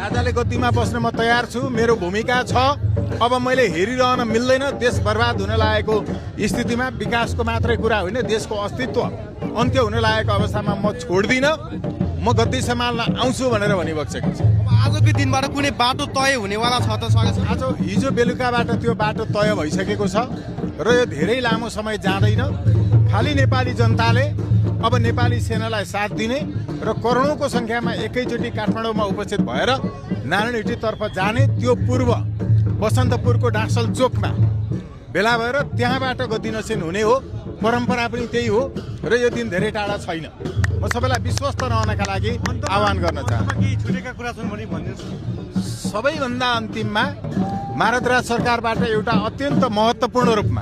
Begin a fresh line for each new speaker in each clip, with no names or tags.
राजाले गद्दीमा बस्न म तयार छु, मेरो भूमिका छ। अब मैले हेरिरहन मिल्दैन। देश बर्बाद हुन लागेको स्थितिमा विकासको मात्रै कुरा होइन, देशको अस्तित्व अन्त्य हुन लागेको अवस्थामा म छोड्दिनँ। म गद्दी सम्हाल्न आउँछु भनेर भनिबक्सेको छु।
आजको दिनबाट कुनै बाटो तय हुनेवाला छ त सर?
आज हिजो बेलुकाबाट त्यो बाटो तय भइसकेको छ र यो धेरै लामो समय जाँदैन। खालि नेपाली जनताले अब नेपाली सेनालाई साथ दिने र करोडौंको संख्यामा एकैचोटि काठमाडौँमा उपस्थित भएर नारायण हिटीतर्फ जाने, त्यो पूर्व बसन्तपुरको डाँसल चोकमा भेला भएर त्यहाँबाट गद्दी नसेन हुने हो। परम्परा पनि त्यही हो र यो दिन धेरै टाढा छैन। म सबैलाई विश्वस्त रहनका लागि आह्वान गर्न चाहन्छु। सबैभन्दा अन्तिममा महाराज सरकारबाट एउटा अत्यन्त महत्त्वपूर्ण रूपमा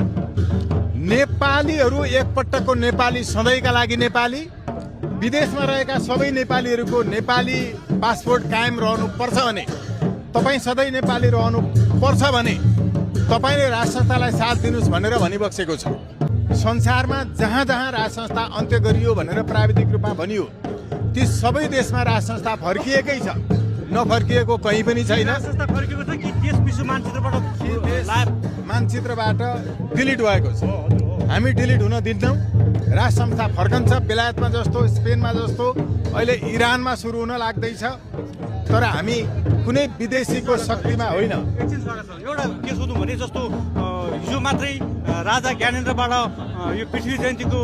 नेपालीहरू एकपटकको नेपाली, सधैँका लागि नेपाली, विदेशमा रहेका सबै नेपालीहरूको नेपाली पासपोर्ट कायम रहनुपर्छ भने, तपाईँ सधैँ नेपाली रहनु पर्छ भने तपाईँले राज संस्थालाई साथ दिनुहोस् भनेर भनिबक्सेको छ। संसारमा जहाँ जहाँ राज संस्था अन्त्य गरियो भनेर प्राविधिक रूपमा भनियो, ती सबै देशमा राज संस्था फर्किएकै छ, नफर्किएको कहीँ पनि छैन। मानचित्रबाट डिलिट भएको छ। हामी डिलिट हुन दिन्छौँ। राज संस्था फर्कन्छ, बेलायतमा जस्तो, स्पेनमा जस्तो, अहिले इरानमा सुरु हुन लाग्दैछ। तर हामी कुनै विदेशीको शक्तिमा होइन।
एउटा के सोधौँ भने जस्तो हिजो मात्रै राजा ज्ञानेन्द्रबाट यो पृथ्वी जयन्तीको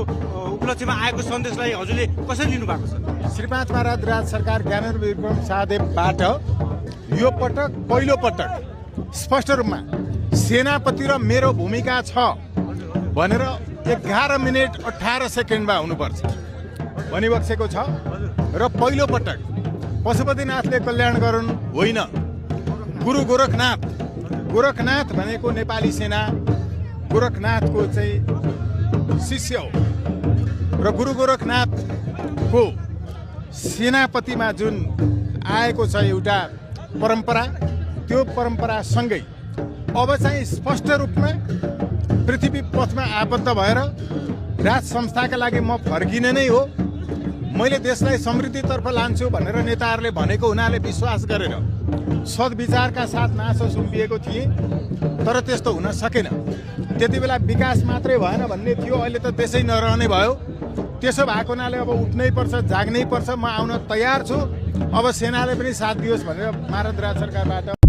उपलक्ष्यमा आएको सन्देशलाई हजुरले कसरी लिनुभएको छ?
श्री 5 महाराज राज सरकार ज्ञानेन्द्र विक्रम शाहदेवबाट यो पटक पहिलो पटक स्पष्ट रूपमा सेनापति र मेरो भूमिका छ भनेर 11 मिनेट 18 सेकेन्डमा हुनुपर्छ भनिबक्सेको छ। र पहिलो पटक पशुपतिनाथले कल्याण गरून् होइन, गुरु गोरखनाथ, गोरखनाथ भनेको नेपाली सेना, गोरखनाथको चाहिँ शिष्य हो र गुरु गोरखनाथको सेनापतिमा जुन आएको छ एउटा परम्परा, त्यो परम्परासँगै अब चाहिँ स्पष्ट रूपमा पृथ्वी पथमा आबद्ध भएर राज संस्थाका लागि म फर्किने नै हो। मैले देशलाई समृद्धितर्फ लान्छु भनेर नेताहरूले भनेको हुनाले विश्वास गरेर सद्विचारका साथ नासो सुम्पिएको थिए, तर त्यस्तो हुन सकेन। त्यति बेला विकास मात्रै भएन भन्ने थियो, अहिले त त्यसै नरहने भयो। त्यसो भएको हुनाले अब उठ्नै पर्छ, जाग्नै पर्छ। म आउन तयार छु। अब सेनाले पनि साथ दियोस् भनेर महाराज राज सरकारबाट